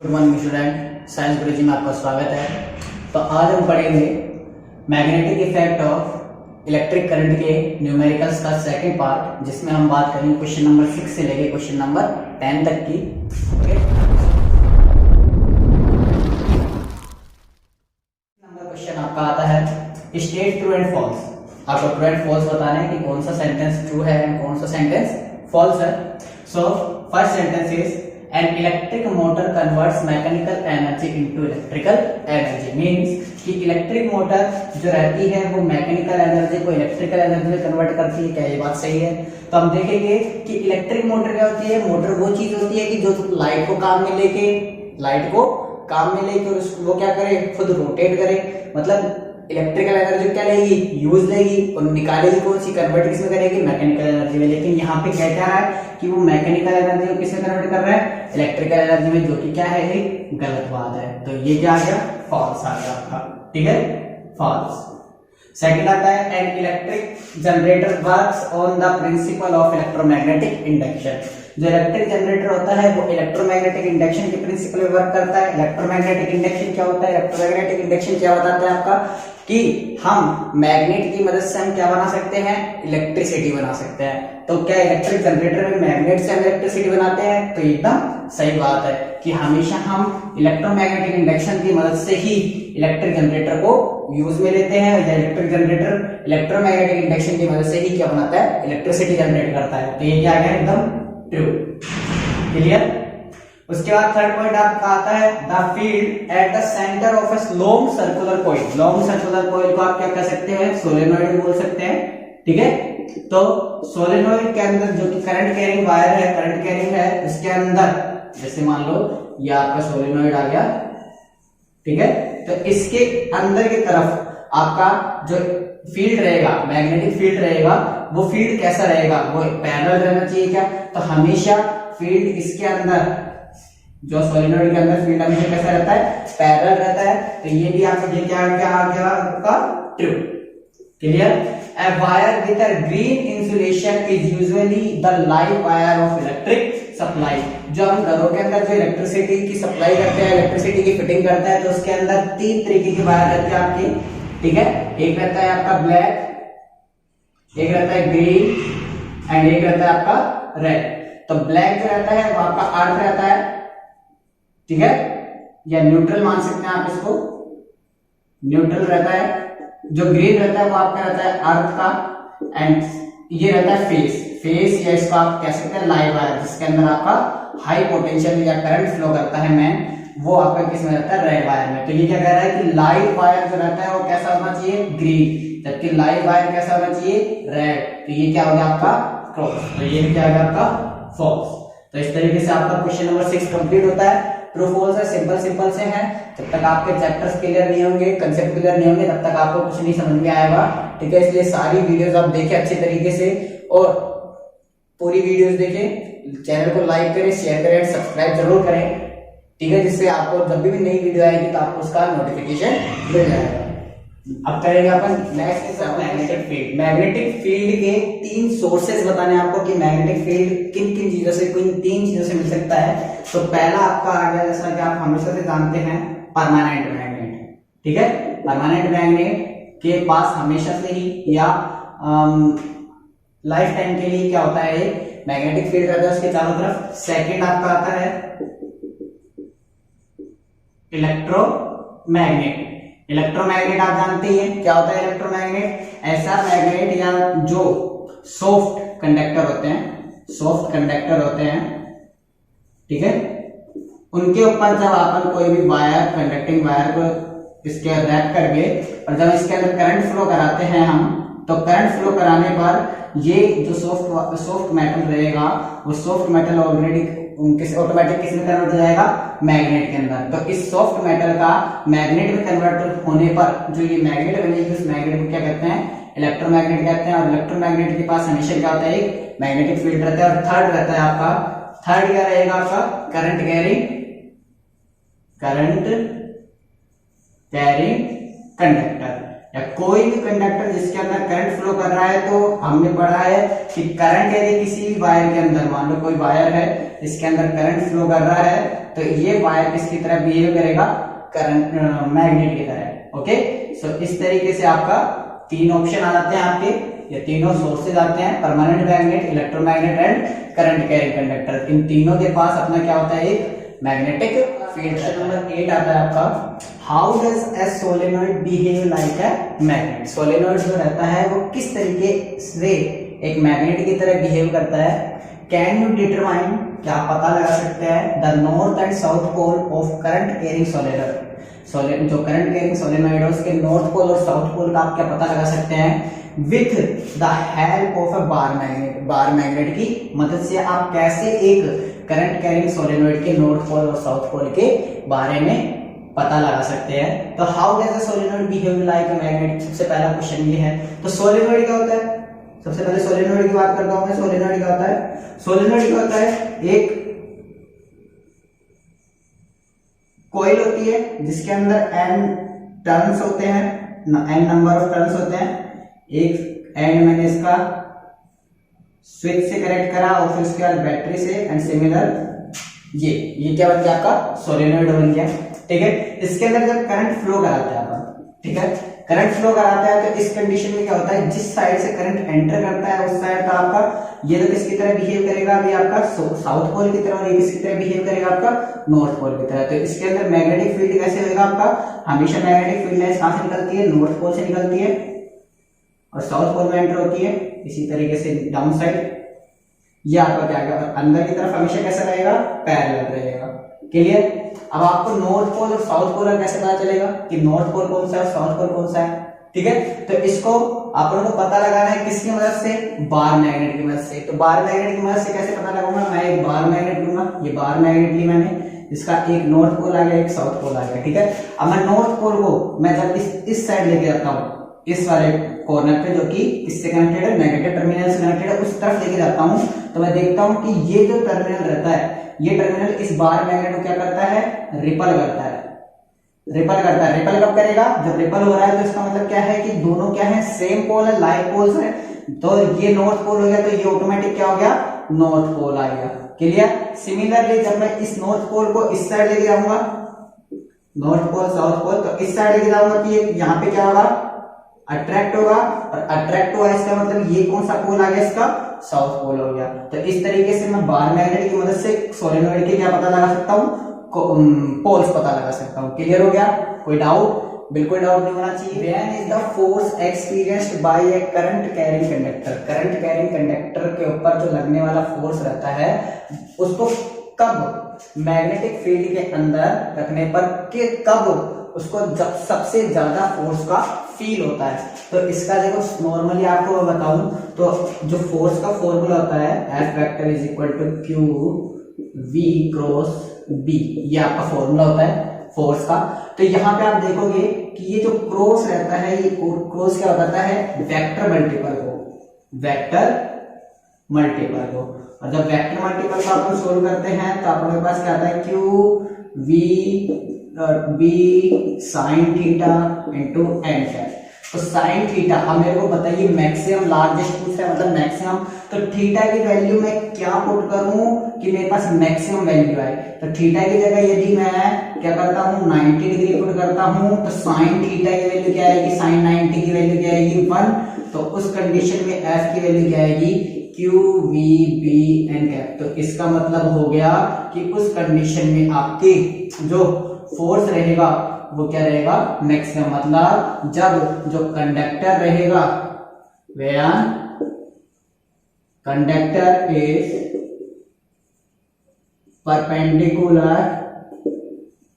Good morning student, science गुरुजी में आपका स्वागत है। तो आज हम पढ़ेंगे magnetic effect of electric current के न्यूमेरिकल्स का सेकंड पार्ट, जिसमें हम बात करेंगे क्वेश्चन नंबर 6 से लेके क्वेश्चन नंबर 10 तक की। ओके, नंबर क्वेश्चन आपका आता है स्टेट ट्रू एंड फॉल्स। आपको ट्रू एंड फॉल्स बताना है कि कौन सा सेंटेंस ट्रू है एंड कौन सा सेंटेंस फॉल्स है। So first sentence is An electric motor converts mechanical energy into electrical energy means कि इलेक्ट्रिक मोटर जो रहती है वो मैकेनिकल एनर्जी को इलेक्ट्रिकल एनर्जी में कन्वर्ट करती है। क्या ये बात सही है? तो हम देखेंगे कि इलेक्ट्रिक मोटर क्या होती है। मोटर वो चीज होती है कि जो लाइट को काम में लेके और वो क्या करे, खुद रोटेट करे। मतलब इलेक्ट्रिकल एनर्जी क्या लेगी, यूज लेगी और निकालेगी कौन सी, कन्वर्ट किसमें करेगी, मैकेनिकल एनर्जी में। लेकिन यहाँ पे क्या कह रहा है कि वो मैकेनिकल एनर्जी को किसमें कन्वर्ट कर रहा है, इलेक्ट्रिकल एनर्जी में, जो कि क्या है, एक गलत बात है। तो ये क्या आ गया, फॉल्स आ गया आपका। ठीक है, फॉल्स। सेकंड आता है an electric generator works on the principle of electromagnetic induction. जो इलेक्ट्रिक जनरेटर होता है वो इलेक्ट्रोमैग्नेटिक इंडक्शन के प्रिंसिपल पे वर्क करता है। इलेक्ट्रोमैग्नेटिक इंडक्शन क्या होता है, इलेक्ट्रोमैग्नेटिक इंडक्शन क्या बताता है आपका कि हम मैग्नेट की मदद से हम क्या बना सकते हैं, इलेक्ट्रिसिटी बना सकते हैं। तो क्या इलेक्ट्रिक जनरेटर में मैग्नेट से हम इलेक्ट्रिसिटी बनाते हैं? तो एकदम सही बात है कि हमेशा हम इलेक्ट्रोमैग्नेटिक इंडक्शन की मदद से ही इलेक्ट्रिक जनरेटर को यूज में लेते हैं। या इलेक्ट्रिक जनरेटर इलेक्ट्रोमैग्नेटिक इंडक्शन की मदद से ही क्या बनाता है, इलेक्ट्रिसिटी जनरेट करता है। तो ये क्या है, एकदम ट्रू। क्लियर। उसके बाद थर्ड पॉइंट आपका आता है the field at the centre of a long circular coil. Long circular coil को आप क्या कह सकते हैं, सोलेनॉइड बोल सकते हैं। ठीक है, तो सोलेनॉइड के अंदर जो कि करंट कैरिंग वायर है, करंट कैरिंग है, उसके अंदर जैसे मान लो ये आपका सोलेनॉइड आ गया। ठीक है, तो इसके अंदर की तरफ आपका जो फील्ड रहेगा, मैग्नेटिक फील्ड रहेगा, वो फील्ड कैसा रहेगा, वो पैरेलल रहना चाहिए। क्या, तो हमेशा फील्ड इसके अंदर, जो सोलेनॉइड के अंदर फील्ड हमेशा कैसा रहता है, पैरेलल रहता है। तो ये भी आपका ये क्या आ गया आपका, true. Clear. A wire with a green insulation is usually the live wire of electric supply। जो हम घरों के अंदर जो इलेक्ट्रिसिटी की सप्लाई करते हैं, इलेक्ट्रिसिटी की फिटिंग करते हैं, तो उसके अंदर 3 तरीके की वायर रहती है आपकी। ठीक है, एक रहता है आपका ब्लैक, एक रहता है ग्रीन एंड एक रहता है आपका रेड। तो ब्लैक जो रहता है वो आपका अर्थ रहता है। ठीक है, या न्यूट्रल मान सकते हैं आप इसको, न्यूट्रल रहता है। जो ग्रीन रहता है वो आपका रहता है अर्थ का, एंड ये रहता है फेस या इसको आप कह सकते हैं लाइव वायर, जिसके अंदर आपका हाई पोटेंशियल या करंट फ्लो करता है मैन, वो आपका किस में रहता है, रेड वायर में। तो ये क्या कह रहा है कि लाइव वायर जो रहता है वो कैसा होना चाहिए, ग्रीन, जबकि लाइव वायर कैसा होना चाहिए, रेड। तो ये क्या हो गया आपका क्रॉस। तो ये क्या हो गया आपका फॉल्स। तो इस तरीके से आपका क्वेश्चन नंबर 6 कंप्लीट होता है। ट्रू फॉल्स है, सिंपल से है। जब तक आपके चैप्टर्स क्लियर नहीं होंगे, कंसेप्ट क्लियर नहीं होंगे, तब तक आपको कुछ नहीं समझ में आएगा। ठीक है, इसलिए सारी वीडियोस आप देखें अच्छे तरीके से और पूरी वीडियोस देखें। चैनल को लाइक करें, शेयर करें, सब्सक्राइब जरूर करें। ठीक है, जिससे आपको जब भी नई वीडियो आएगी तो आपको उसका नोटिफिकेशन मिल जाएगा। अब करेंगे अपन next magnetic field. Magnetic field के 3 सोर्सेज बताने आपको कि मैग्नेटिक फील्ड किन किन चीजों से, किन 3 चीजों से मिल सकता है। तो पहला आपका आ गया, जैसा कि आप हमेशा से जानते हैं, परमानेंट मैग्नेट। ठीक है, परमानेंट मैग्नेट के पास हमेशा से ही या लाइफ टाइम के लिए क्या होता है, मैग्नेटिक फील्ड रहता है उसके चारों तरफ। सेकंड आपका आता है इलेक्ट्रोमैग्नेट। इलेक्ट्रोमैग्नेट आप जानते हैं क्या होता है। इलेक्ट्रोमैग्नेट ऐसा मैग्नेट या जो सॉफ्ट कंडक्टर होते हैं, ठीक है, उनके ऊपर जब अपन कोई भी वायर, कंडक्टिंग वायर को इसके रैप करके और जब इसके अंदर करंट फ्लो कराते हैं हम, तो करंट फ्लो कराने पर ये जो सॉफ्ट मेटल रहेगा, वो सॉफ्ट मेटल ऑलरेडी उनके ऑटोमेटिक किसमें कन्वर्ट हो जाएगा, मैग्नेट के अंदर। तो इस सॉफ्ट मेटल का मैग्नेट में कन्वर्ट होने पर जो ये मैग्नेट बनेगी, उस मैग्नेट को क्या कहते हैं, इलेक्ट्रोमैग्नेट कहते हैं। और इलेक्ट्रोमैग्नेट के पास हमेशा क्या होता है, एक मैग्नेटिक फील्ड रहता है। और थर्ड रहता है आपका, थर्ड क्या रहेगा आपका, करंट कैरिंग कंडक्टर, या कोई भी कंडक्टर जिसके अंदर करंट फ्लो कर रहा है। तो हमने पढ़ा है कि करंट यदि किसी वायर के अंदर, मान लो कोई वायर है इसके अंदर करंट फ्लो कर रहा है, तो ये वायर किसकी तरह बिहेव करेगा, करंट मैग्नेट की तरह। ओके, सो इस तरीके से आपका तीन ऑप्शन आ जाते हैं आपके, ये तीनों सोर्सेज आते हैं, permanent magnet, electromagnet and current carrying conductor. इन तीनों के पास अपना क्या होता है, एक मैग्नेटिक फील्ड। नंबर 8 आता है आपका, how does a solenoid behave like a magnet. Solenoid जो रहता है वो किस तरीके से एक मैग्नेट की तरह बिहेव करता है। कैन यू डिटरमाइन, क्या पता लगा सकते हैं, the north and south pole of current carrying solenoid. जो करंट कैरिंग सोलेनॉइड है उसके नॉर्थ पोल और साउथ पोल का आप क्या पता लगा सकते हैं, with the help of a bar magnet. Bar magnet की मदद से आप कैसे एक करंट कैरिंग सोलेनॉइड के नॉर्थ पोल और साउथ पोल के बारे में पता लगा सकते हैं। तो how does a solenoid behave like a magnet, सबसे पहला क्वेश्चन ये है। तो सोलेनॉइड क्या होता है, सबसे पहले सोलेनॉइड की बात करता हूं मैं। सोलेनॉइड क्या होता है, सोलेनॉइड क्या होता है, एक कॉइल होती है जिसके अंदर n टर्न्स होते हैं, n नंबर ऑफ टर्न्स होते हैं। एक एंड मैंने इसका स्विच से कनेक्ट करा और फिर उसके बाद बैटरी से, एंड सिमिलर ये क्या बन गया आपका सोलेनॉइड बन गया। ठीक है, इसके अंदर जब करंट फ्लो कराते हैं अपन, ठीक है, करंट फ्लो कराता है तो इस कंडीशन में क्या होता है, जिस साइड से करंट एंटर करता है उस साइड का आपका ये तो किसकी तरह बिहेव करेगा, अभी आपका साउथ पोल की तरह, और ये किसकी तरह बिहेव करेगा, आपका नॉर्थ पोल की तरह। तो इसके अंदर मैग्नेटिक फील्ड कैसे होगा आपका, हमेशा मैग्नेटिक फील्ड लाइंस कहां से निकलती है, नॉर्थ पोल से निकलती है और साउथ पोल में एंटर होती है। इसी तरीके से डाउन साइड ये आपका क्या है, अंदर की तरफ हमेशा कैसा रहेगा, पैरेलल रहेगा। क्लियर। अब आपको नॉर्थ पोल और साउथ पोल कैसे पता चलेगा कि नॉर्थ पोल कौन सा है और साउथ पोल कौन सा है। ठीक है, तो इसको आप लोगों को पता लगाना है किसकी मदद से, बार मैग्नेट की मदद से। तो बार मैग्नेट की मदद से कैसे पता लगाऊंगा, मैं एक बार मैग्नेट लूंगा, ये बार मैग्नेट ली मैंने, इसका एक नॉर्थ पोल आ गया, एक साउथ पोल आ गया। ठीक है, अब मैं नॉर्थ पोल को मैं जब इस साइड लेके जाता हूँ, इस वाले कॉर्नर पे जो कि किससे कनेक्टेड है, नेगेटिव टर्मिनल से कनेक्टेड है, उस तरफ लेके जाता हूँ तो मैं देखता हूँ कि ये जो टर्मिनल रहता है, ये टर्मिनल इस बार मैग्नेट को क्या करता है, रिपल करता है। रिपल करता है, रिपल कब करेगा, जब रिपल हो रहा है तो इसका मतलब क्या है कि दोनों क्या है, सेम पोल है, लाइक पोल्स है। तो ये नॉर्थ पोल हो गया तो ये ऑटोमेटिक क्या हो गया, नॉर्थ पोल आ गया। क्लियर। सिमिलरली जब मैं इस नॉर्थ पोल को इस साइड लेके जाऊंगा, नॉर्थ पोल साउथ पोल, तो इस साइड लेके जाऊंगा कि यहाँ पे क्या होगा, अट्रैक्ट होगा, और अट्रैक्ट हुआ इसका मतलब ये कौन सा पोल आ गया, इसका साउथ पोल हो गया। तो इस तरीके से मैं बार मैग्नेट की मदद से सोलेनॉइड के क्या पता लगा सकता हूँ, पोल्स पता लगा सकता हूँ। क्लियर हो गया, कोई डाउट, बिल्कुल डाउट नहीं होना चाहिए। When is the force experienced bye A current carrying conductor. Current carrying conductor के ऊपर जो लगने वाला फोर्स रहता है उसको कब मैग्नेटिक फील्ड के अंदर रखने पर के कब उसको जब सबसे ज्यादा फोर्स का फील होता है। तो इसका देखो नॉर्मली आपको मैं बताऊं तो जो फोर्स का फॉर्मूला होता है F vector is equal to Q V cross B, ये आपका फॉर्मूला होता है फोर्स का। तो यहाँ पे आप देखोगे कि ये जो क्रॉस रहता है, ये क्रॉस क्या होता है, वेक्टर मल्टीपल को, वेक्टर मल्टीपल को। और जब वेक्टर मल्टीपल को आप सोल्व करते हैं तो आपके पास क्या आता है, Q V B sine theta into N cap. तो साइन थीटा, अब मेरे को बताइए मैक्सिमम लार्जेस्ट पूछ रहा है, मतलब मैक्सिमम, तो थीटा की वैल्यू मैं क्या पुट करूं कि मेरे पास मैक्सिमम वैल्यू आए। तो थीटा की जगह यदि मैं क्या करता हूं 90 डिग्री पुट करता हूं तो साइन थीटा की वैल्यू क्या आएगी, साइन 90 की वैल्यू क्या आएगी 1। तो उस कंडीशन में एफ की वैल्यू क्या आएगी, Q V B N cap. तो इसका मतलब हो गया कि उस कंडीशन में आपके जो फोर्स रहेगा वो क्या रहेगा, मैक्सिमम। मतलब जब जो कंडक्टर रहेगा, when conductor is perpendicular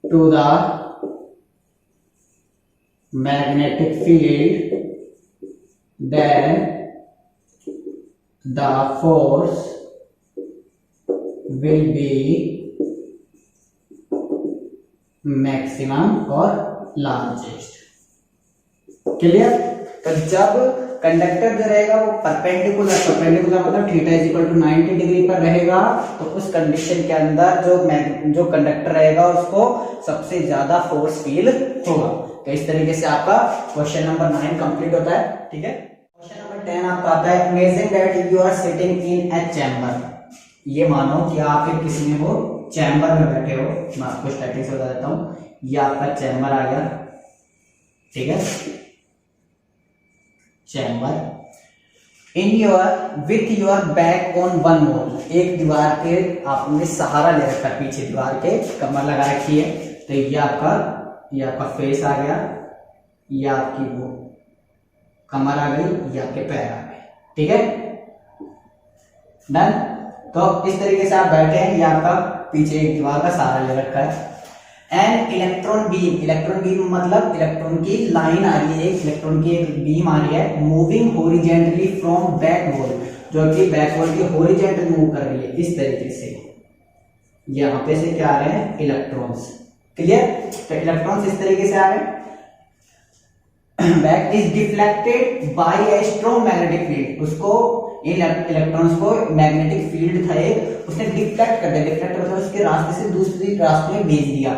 to the magnetic field, then the force will be maximum और लार्जेस्ट। क्लियर। तो जब कंडक्टर जो रहेगा वो परपेंडिकुलर मतलब theta is equal to 90 degree पर रहेगा, तो उस कंडीशन के अंदर जो कंडक्टर रहेगा उसको सबसे ज्यादा फोर्स फील होगा। तो इस तरीके से आपका क्वेश्चन नंबर 9 कंप्लीट होता है। ठीक है, क्वेश्चन नंबर 10 आपका आता है, imagine that you are sitting in a chamber. ये मानो कि आप किसी में हो चैम्बर में बैठे हो, मैं आपको स्टार्टिंग से बता देता हूं, ये आपका चैम्बर आ गया, ठीक है, chamber. In your with your back on one wall, एक दीवार के आपने सहारा ले रखा, पीछे दीवार के कमर लगा रखी है, तो ये आपका फेस आ गया, ये आपकी वो कमर आ गई, ये आपके पैर आ गए, ठीक है, डन। तो इस तरीके से आप बैठे हैं, ये आपका पीछे एक दीवार का सहारा ले रखा है। एंड इलेक्ट्रॉन बीम मतलब इलेक्ट्रॉन की लाइन आ रही है, इलेक्ट्रॉन की एक बीम आ रही है, moving horizontally from back wall, जो कि बैक वॉल की हॉरिजॉन्टल मूव कर रही है इस तरीके से। यहां पे से क्या आ रहे हैं, इलेक्ट्रॉन्स, क्लियर। तो इलेक्ट्रॉन्स इस तरीके से आ रहे हैं। Back is deflected by a strong magnetic field, उसको इलेक्ट्रॉन्स को मैग्नेटिक फील्ड था एक, उसने डिफ्लेक्ट कर दिया, डिफ्लेक्ट मतलब उसके रास्ते से दूसरी रास्ते में भेज दिया।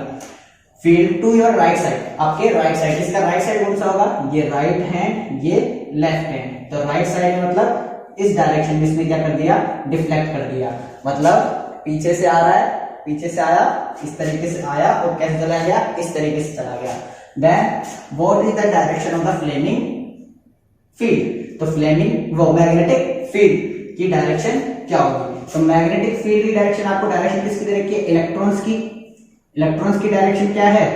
Field to your right side, आपके राइट साइड, इसका राइट साइड कौन सा होगा, ये राइट हैंड, ये लेफ्ट हैंड, तो राइट साइड मतलब इस डायरेक्शन में इसने क्या कर दिया, डिफ्लेक्ट कर दिया, मतलब पीछे से आ रहा है, पीछे से आया, इस तरीके से आया और कैसे चला गया, इस तरीके से चला गया। Then what is the direction of the Fleming field, तो फ्लेमिंग वो मैग्नेटिक फील्ड की डायरेक्शन क्या होगी, तो मैग्नेटिक फील्ड की डायरेक्शन, आपको डायरेक्शन किसकी दे रखी है, इलेक्ट्रॉन्स की डायरेक्शन क्या है,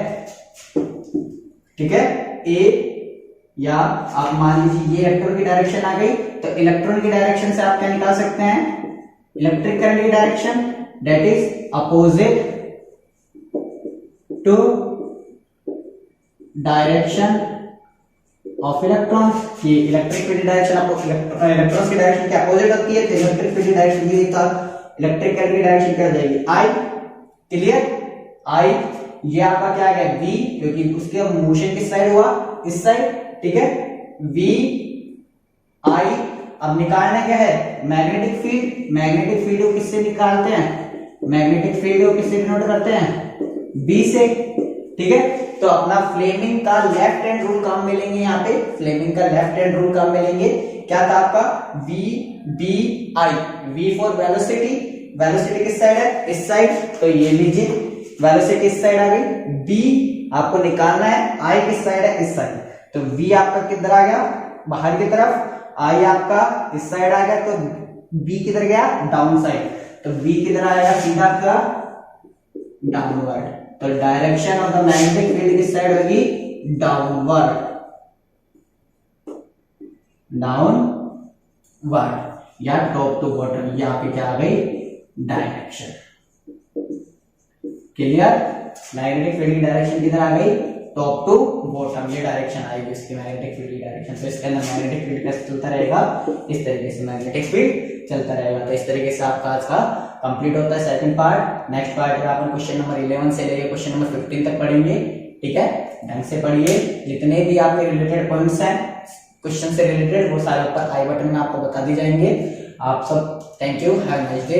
ठीक है, ए, या आप मान लीजिए ये इलेक्ट्रॉन की डायरेक्शन आ गई, तो इलेक्ट्रॉन की डायरेक्शन से आप क्या निकाल सकते हैं, इलेक्ट्रिक करंट की direction, that is opposite to direction of electrons, की इलेक्ट्रिक फील्ड डायरेक्शन, आपको इलेक्ट्रॉन्स की डायरेक्शन के अपोजिट होती है, तो इलेक्ट्रिक फील्ड डायरेक्शन ये था, इलेक्ट्रिक करंट की डायरेक्शन क्या हो जाएगी, आई, क्लियर, आई, ये आपका क्या है, वी, क्योंकि उसके मोशन किस साइड हुआ, इस साइड, ठीक है, वी आई। अब निकालना क्या है, मैग्नेटिक फील्ड को किससे निकालते हैं, मैग्नेटिक फील्ड को किससे डिनोट करते हैं, बी से, ठीक है। तो अपना फ्लेमिंग का लेफ्ट हैंड रूल काम में लेंगे, यहाँ पे फ्लेमिंग का लेफ्ट हैंड रूल काम में लेंगे, क्या था आपका, V B I, V for velocity, velocity किस साइड है, इस साइड, तो ये लीजिए वेलोसिटी इस साइड आ गई, बी आपको निकालना है, आई किस साइड है, इस साइड, तो वी आपका किधर आ गया, बाहर की तरफ, आई आपका इस साइड आ गया, तो बी किधर गया, डाउन साइड, तो बी किधर आएगा, सीधा आपका डाउनवर्ड, तो direction of the magnetic field किस साइड होगी, डाउनवर्ड, या टॉप टू बॉटम, यहाँ पे क्या आ गई, डायरेक्शन, क्लियर। मैग्नेटिक फील्ड की डायरेक्शन किधर आ गई, टॉप टू बॉटम, ये डायरेक्शन आएगी इसकी मैग्नेटिक फील्ड की डायरेक्शन। तो इसके अंदर मैग्नेटिक फील्ड कैसे चलता रहेगा, इस तरीके से मैग्नेटिक फील्ड चलता रहेगा। तो इस तरीके से आपका आज का कंप्लीट होता है सेकंड पार्ट। नेक्स्ट पार्ट में अपन क्वेश्चन नंबर 11 से लेकर क्वेश्चन नंबर 15 तक पढ़ेंगे, ठीक है। ढंग से पढ़िए, जितने भी आपके रिलेटेड पॉइंट्स हैं क्वेश्चन से रिलेटेड, वो सारे ऊपर आई बटन में आपको बता दी जाएंगे। आप सब thank you, have a nice day.